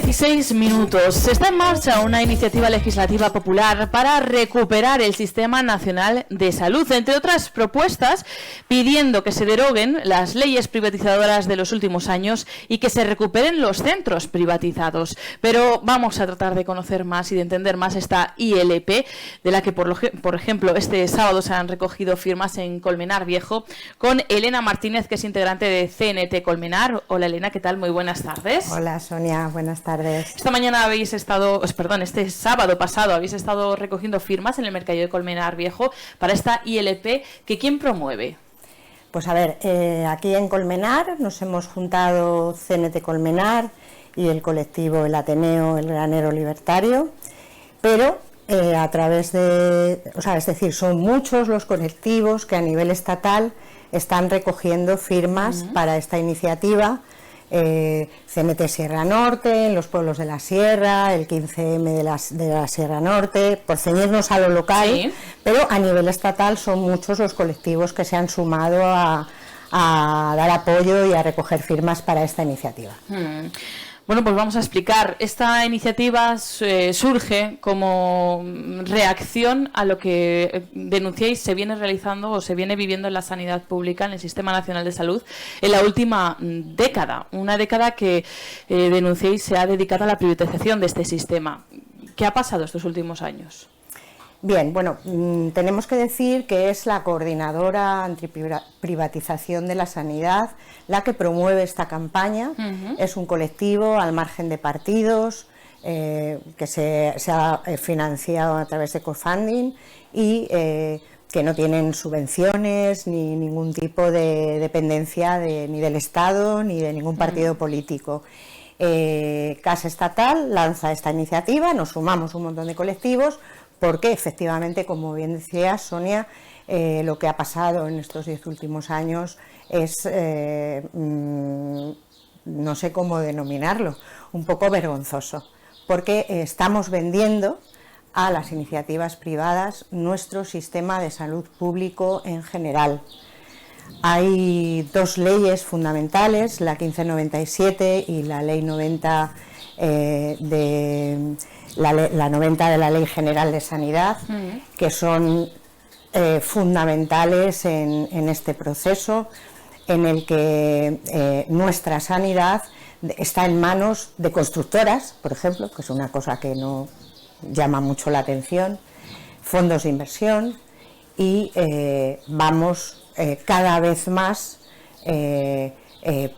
8:16. Está en marcha una iniciativa legislativa popular para recuperar el Sistema Nacional de Salud, entre otras propuestas, pidiendo que se deroguen las leyes privatizadoras de los últimos años y que se recuperen los centros privatizados. Pero vamos a tratar de conocer más y de entender más esta ILP, de la que, por ejemplo, este sábado se han recogido firmas en Colmenar Viejo, con Elena Martínez, que es integrante de CNT Colmenar. Hola Elena, ¿qué tal? Muy buenas tardes. Hola Sonia, buenas tardes. Esta mañana este sábado pasado habéis estado recogiendo firmas en el mercado de Colmenar Viejo para esta ILP, que ¿quién promueve? Pues a ver, aquí en Colmenar nos hemos juntado CNT Colmenar y el colectivo El Ateneo, el Granero Libertario, pero a través de, es decir, son muchos los colectivos que a nivel estatal están recogiendo firmas para esta iniciativa. CNT Sierra Norte, en los pueblos de la Sierra, el 15M de la Sierra Norte, por ceñirnos a lo local, sí. Pero a nivel estatal son muchos los colectivos que se han sumado a dar apoyo y a recoger firmas para esta iniciativa. Bueno, pues vamos a explicar. Esta iniciativa surge como reacción a lo que denunciáis se viene realizando o se viene viviendo en la sanidad pública, en el Sistema Nacional de Salud, en la última década. Una década que denunciáis se ha dedicado a la privatización de este sistema. ¿Qué ha pasado estos últimos años? Bien, bueno, tenemos que decir que es la Coordinadora Antiprivatización de la Sanidad la que promueve esta campaña. Es un colectivo al margen de partidos que se ha financiado a través de crowdfunding y que no tienen subvenciones ni ningún tipo de dependencia ni del Estado ni de ningún partido político. CAS Estatal lanza esta iniciativa, nos sumamos un montón de colectivos, porque efectivamente, como bien decía Sonia, lo que ha pasado en estos 10 últimos años es, no sé cómo denominarlo, un poco vergonzoso, porque estamos vendiendo a las iniciativas privadas nuestro sistema de salud público en general. Hay dos leyes fundamentales, la 1597 y la ley 90 la 90 de la Ley General de Sanidad, que son fundamentales en este proceso en el que nuestra sanidad está en manos de constructoras, por ejemplo, que es una cosa que no llama mucho la atención, fondos de inversión, y vamos cada vez más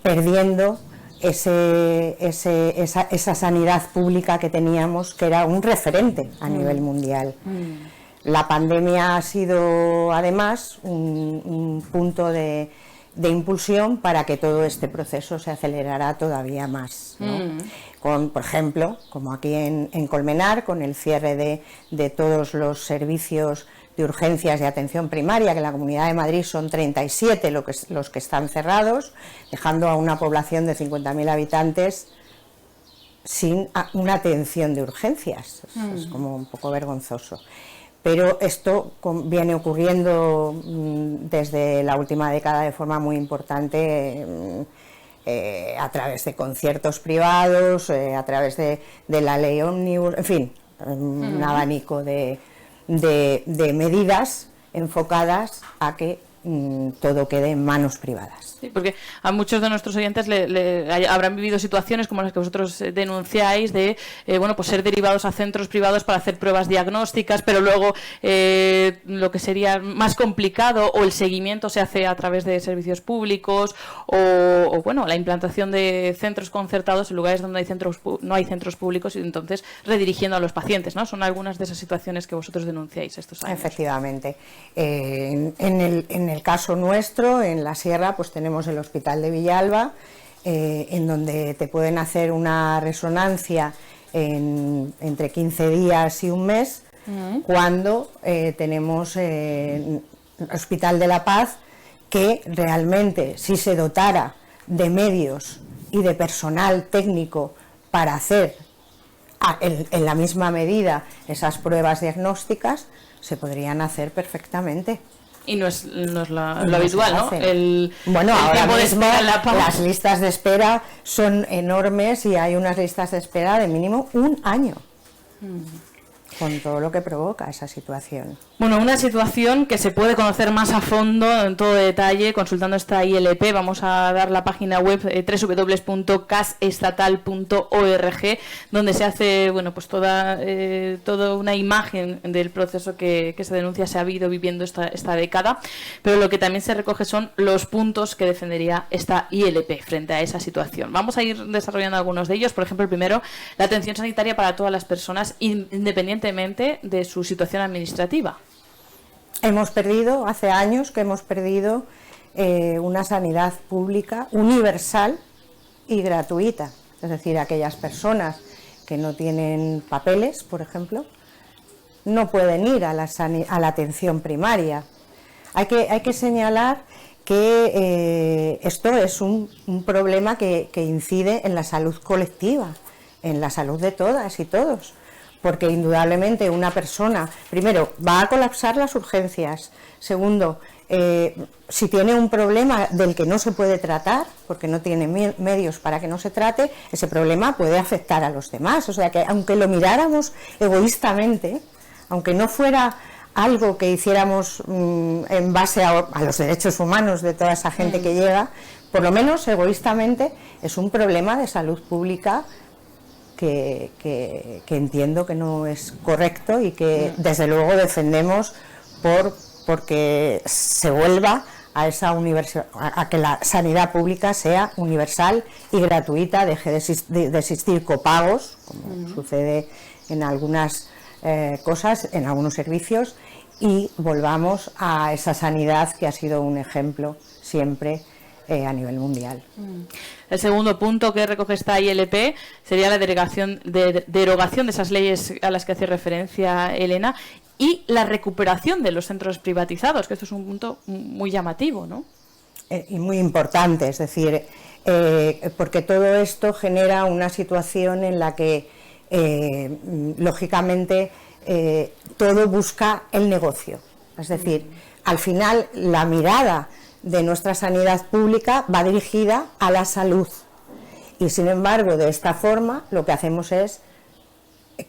perdiendo esa sanidad pública que teníamos, que era un referente a nivel mundial. La pandemia ha sido además un punto de impulsión para que todo este proceso se acelerara todavía más, ¿no? Por ejemplo, como aquí en Colmenar, con el cierre de todos los servicios de urgencias de atención primaria, que en la Comunidad de Madrid son 37 los que están cerrados, dejando a una población de 50.000 habitantes sin una atención de urgencias. Es como un poco vergonzoso. Pero esto viene ocurriendo desde la última década de forma muy importante, a través de conciertos privados, a través de la ley Omnibus, en fin, un abanico de medidas enfocadas a que todo quede en manos privadas. Sí, porque a muchos de nuestros oyentes habrán vivido situaciones como las que vosotros denunciáis de pues ser derivados a centros privados para hacer pruebas diagnósticas, pero luego lo que sería más complicado, o el seguimiento se hace a través de servicios públicos, o la implantación de centros concertados en lugares donde no hay centros públicos, y entonces redirigiendo a los pacientes, ¿no? Son algunas de esas situaciones que vosotros denunciáis estos años. Efectivamente. En el caso nuestro, en la Sierra, pues tenemos el Hospital de Villalba, en donde te pueden hacer una resonancia entre 15 días y un mes, cuando tenemos el Hospital de la Paz, que realmente, si se dotara de medios y de personal técnico para hacer en la misma medida esas pruebas diagnósticas, se podrían hacer perfectamente. Y no es lo habitual, ¿no? Bueno, ahora mismo las listas de espera son enormes y hay unas listas de espera de mínimo un año. Con todo lo que provoca esa situación. Bueno, una situación que se puede conocer más a fondo, en todo detalle, consultando esta ILP. Vamos a dar la página web www.casestatal.org, donde se hace, bueno, pues toda una imagen del proceso que se denuncia, se ha ido viviendo esta década, pero lo que también se recoge son los puntos que defendería esta ILP frente a esa situación. Vamos a ir desarrollando algunos de ellos. Por ejemplo, el primero, la atención sanitaria para todas las personas, independientemente de su situación administrativa. Hace años que hemos perdido una sanidad pública universal y gratuita. Es decir, aquellas personas que no tienen papeles, por ejemplo, no pueden ir a la atención primaria. Hay que señalar que esto es un problema que incide en la salud colectiva, en la salud de todas y todos. Porque indudablemente una persona, primero, va a colapsar las urgencias. Segundo, si tiene un problema del que no se puede tratar, porque no tiene medios para que no se trate, ese problema puede afectar a los demás. O sea que aunque lo miráramos egoístamente, aunque no fuera algo que hiciéramos en base a los derechos humanos de toda esa gente que llega, por lo menos egoístamente es un problema de salud pública que entiendo que no es correcto y que desde luego defendemos porque se vuelva a que la sanidad pública sea universal y gratuita, deje de existir copagos, como sucede en algunas cosas, en algunos servicios, y volvamos a esa sanidad que ha sido un ejemplo siempre a nivel mundial. El segundo punto que recoge esta ILP sería la derogación de esas leyes a las que hace referencia Elena y la recuperación de los centros privatizados, que esto es un punto muy llamativo, ¿no? Y muy importante, es decir, porque todo esto genera una situación en la que, lógicamente, todo busca el negocio. Es decir, al final la mirada de nuestra sanidad pública va dirigida a la salud y sin embargo de esta forma lo que hacemos es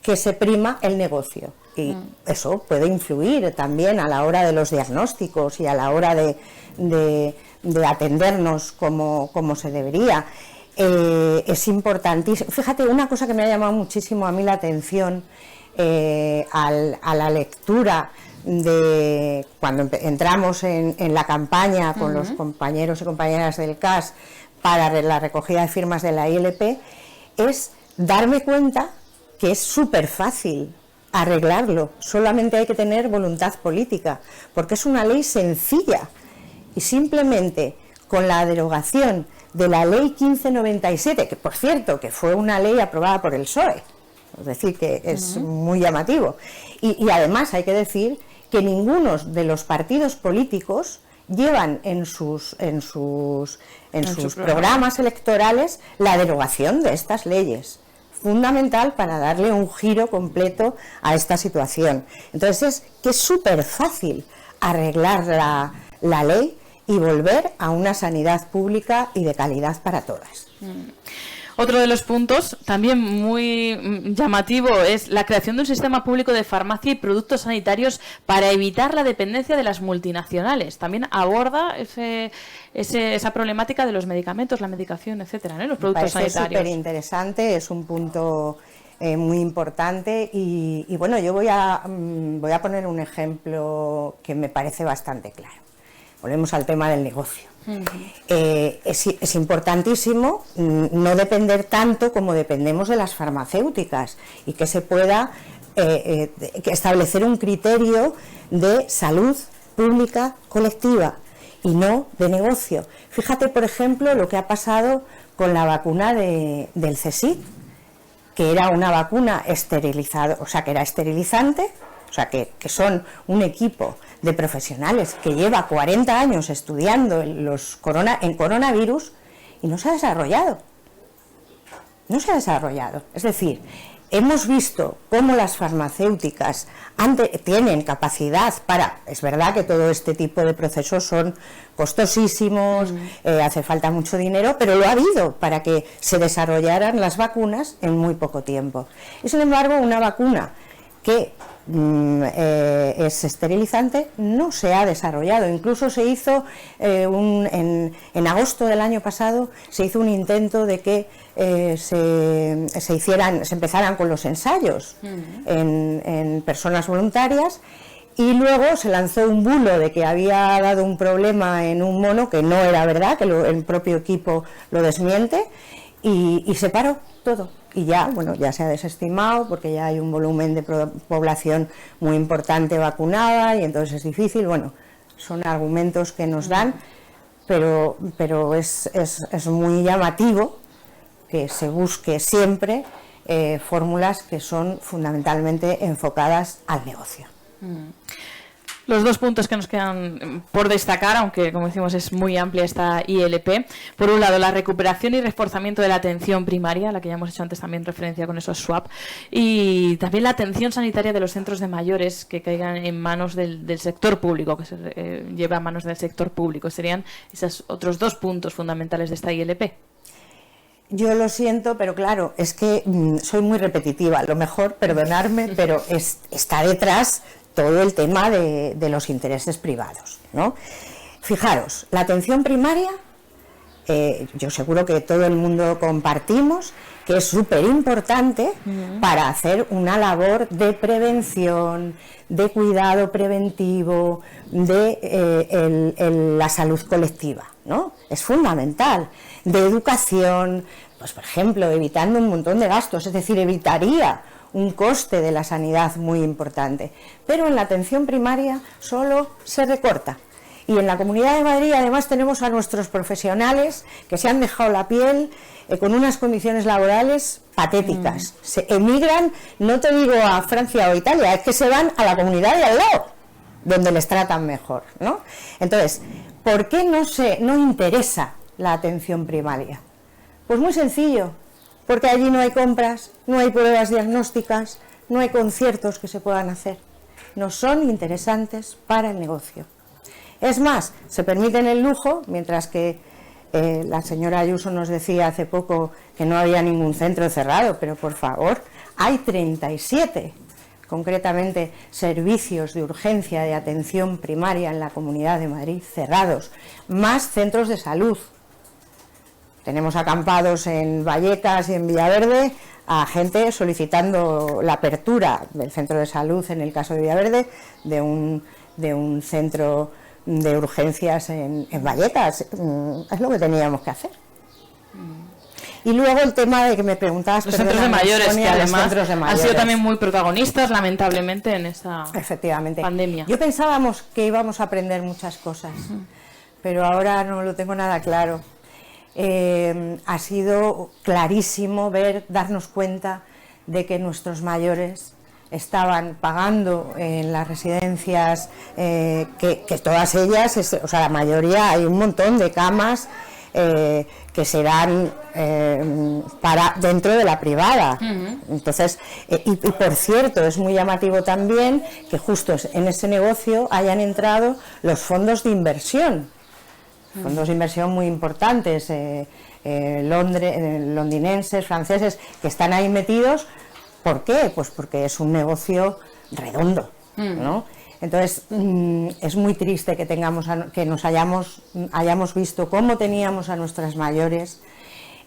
que se prima el negocio y eso puede influir también a la hora de los diagnósticos y a la hora de atendernos como se debería. Es importantísimo. Fíjate, una cosa que me ha llamado muchísimo a mí la atención a la lectura de cuando entramos en la campaña con los compañeros y compañeras del CAS para la recogida de firmas de la ILP, es darme cuenta que es súper fácil arreglarlo, solamente hay que tener voluntad política, porque es una ley sencilla y simplemente con la derogación de la ley 1597, que por cierto que fue una ley aprobada por el PSOE, es decir, que es muy llamativo, y además hay que decir que ninguno de los partidos políticos llevan en sus programas electorales la derogación de estas leyes, fundamental para darle un giro completo a esta situación. Entonces es súper fácil arreglar la ley y volver a una sanidad pública y de calidad para todas. Otro de los puntos, también muy llamativo, es la creación de un sistema público de farmacia y productos sanitarios para evitar la dependencia de las multinacionales. También aborda esa problemática de los medicamentos, la medicación, etcétera, ¿no? Los productos sanitarios. Es súper interesante, es un punto muy importante y bueno, yo voy a poner un ejemplo que me parece bastante claro. Volvemos al tema del negocio. Es importantísimo no depender tanto como dependemos de las farmacéuticas y que se pueda establecer un criterio de salud pública colectiva y no de negocio. Fíjate, por ejemplo, lo que ha pasado con la vacuna del CSIC, que era una vacuna esterilizada, o sea, que era esterilizante, o sea, que son un equipo de profesionales que lleva 40 años estudiando en coronavirus y no se ha desarrollado. No se ha desarrollado. Es decir, hemos visto cómo las farmacéuticas tienen capacidad para, es verdad que todo este tipo de procesos son costosísimos, hace falta mucho dinero, pero lo ha habido para que se desarrollaran las vacunas en muy poco tiempo. Y sin embargo, una vacuna que es esterilizante no se ha desarrollado. Incluso se hizo en agosto del año pasado se hizo un intento de que se empezaran con los ensayos en personas voluntarias, y luego se lanzó un bulo de que había dado un problema en un mono, que no era verdad, que el propio equipo lo desmiente, y se paró todo. Y ya, bueno, ya se ha desestimado porque ya hay un volumen de población muy importante vacunada y entonces es difícil. Bueno, son argumentos que nos dan, pero es muy llamativo que se busque siempre fórmulas que son fundamentalmente enfocadas al negocio. Los dos puntos que nos quedan por destacar, aunque como decimos es muy amplia esta ILP, por un lado la recuperación y reforzamiento de la atención primaria, a la que ya hemos hecho antes también referencia con esos swap, y también la atención sanitaria de los centros de mayores que caigan en manos del sector público, que se lleve a manos del sector público. Serían esos otros dos puntos fundamentales de esta ILP. Yo lo siento, pero claro, es que soy muy repetitiva, a lo mejor, perdonarme, pero está detrás todo el tema de los intereses privados, ¿no? Fijaros, la atención primaria, yo seguro que todo el mundo compartimos que es súper importante para hacer una labor de prevención, de cuidado preventivo, de la salud colectiva, ¿no? Es fundamental, de educación, pues por ejemplo, evitando un montón de gastos, es decir, evitaría un coste de la sanidad muy importante, pero en la atención primaria solo se recorta. Y en la Comunidad de Madrid además tenemos a nuestros profesionales que se han dejado la piel con unas condiciones laborales patéticas. Se emigran, no te digo a Francia o Italia, es que se van a la comunidad de al lado, donde les tratan mejor, ¿no? Entonces, ¿por qué no interesa la atención primaria? Pues muy sencillo, porque allí no hay compras, no hay pruebas diagnósticas, no hay conciertos que se puedan hacer. No son interesantes para el negocio. Es más, se permiten el lujo, mientras que la señora Ayuso nos decía hace poco que no había ningún centro cerrado, pero por favor, hay 37, concretamente servicios de urgencia de atención primaria en la Comunidad de Madrid cerrados, más centros de salud. Tenemos acampados en Vallecas y en Villaverde a gente solicitando la apertura del centro de salud, en el caso de Villaverde, de un centro de urgencias en Vallecas. Es lo que teníamos que hacer. Y luego el tema de que me preguntabas, los centros de mayores, Sonia, que además han sido también muy protagonistas, lamentablemente, en esta pandemia. Yo pensábamos que íbamos a aprender muchas cosas, pero ahora no lo tengo nada claro. Ha sido clarísimo darnos cuenta de que nuestros mayores estaban pagando en las residencias, que todas ellas, o sea, la mayoría, hay un montón de camas que serán para dentro de la privada. Entonces, y por cierto, es muy llamativo también que justo en ese negocio hayan entrado los fondos de inversión. Fondos de inversión muy importantes, londinenses, franceses, que están ahí metidos. ¿Por qué? Pues porque es un negocio redondo, ¿no? Entonces, es muy triste que nos hayamos visto cómo teníamos a nuestras mayores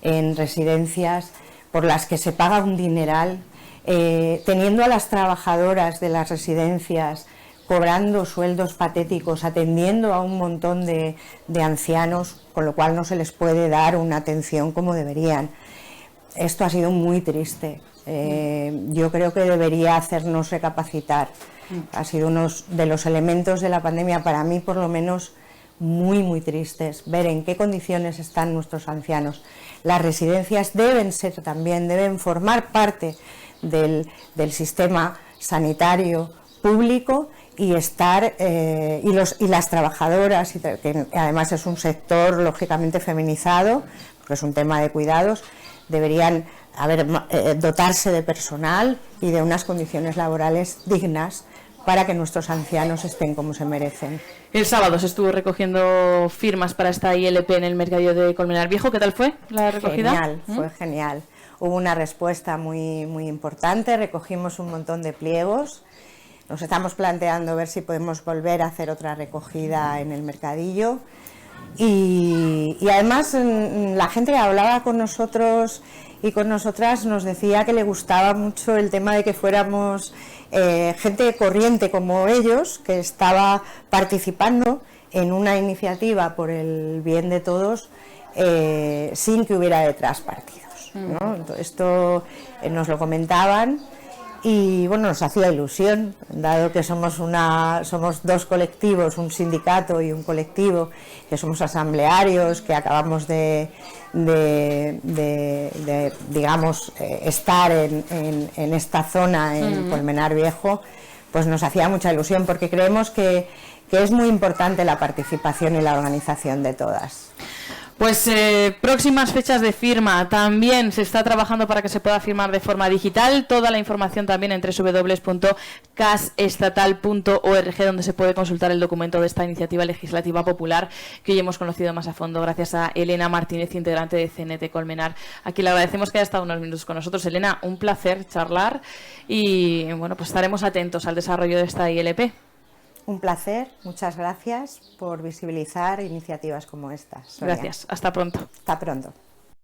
en residencias por las que se paga un dineral, teniendo a las trabajadoras de las residencias cobrando sueldos patéticos, atendiendo a un montón de ancianos, con lo cual no se les puede dar una atención como deberían. Esto ha sido muy triste. Yo creo que debería hacernos recapacitar. Ha sido uno de los elementos de la pandemia, para mí por lo menos, muy, muy tristes, ver en qué condiciones están nuestros ancianos. Las residencias deben formar parte del sistema sanitario público, y las trabajadoras, que además es un sector lógicamente feminizado, porque es un tema de cuidados, deberían dotarse de personal y de unas condiciones laborales dignas para que nuestros ancianos estén como se merecen. El sábado se estuvo recogiendo firmas para esta ILP en el mercadillo de Colmenar Viejo. ¿Qué tal fue la recogida? Genial, fue genial. Hubo una respuesta muy importante, recogimos un montón de pliegos. Nos estamos planteando ver si podemos volver a hacer otra recogida en el mercadillo. Y además la gente que hablaba con nosotros y con nosotras nos decía que le gustaba mucho el tema de que fuéramos gente corriente como ellos, que estaba participando en una iniciativa por el bien de todos sin que hubiera detrás partidos, ¿no? Esto nos lo comentaban y bueno, nos hacía ilusión, dado que somos dos colectivos, un sindicato y un colectivo, que somos asamblearios, que acabamos de digamos, estar en esta zona, en Colmenar Viejo, pues nos hacía mucha ilusión, porque creemos que es muy importante la participación y la organización de todas. Pues próximas fechas de firma, también se está trabajando para que se pueda firmar de forma digital. Toda la información también en www.casestatal.org, donde se puede consultar el documento de esta iniciativa legislativa popular que hoy hemos conocido más a fondo gracias a Elena Martínez, integrante de CNT Colmenar. Aquí le agradecemos que haya estado unos minutos con nosotros. Elena, un placer charlar y bueno, pues estaremos atentos al desarrollo de esta ILP. Un placer, muchas gracias por visibilizar iniciativas como estas, Sonia. Gracias, hasta pronto. Hasta pronto.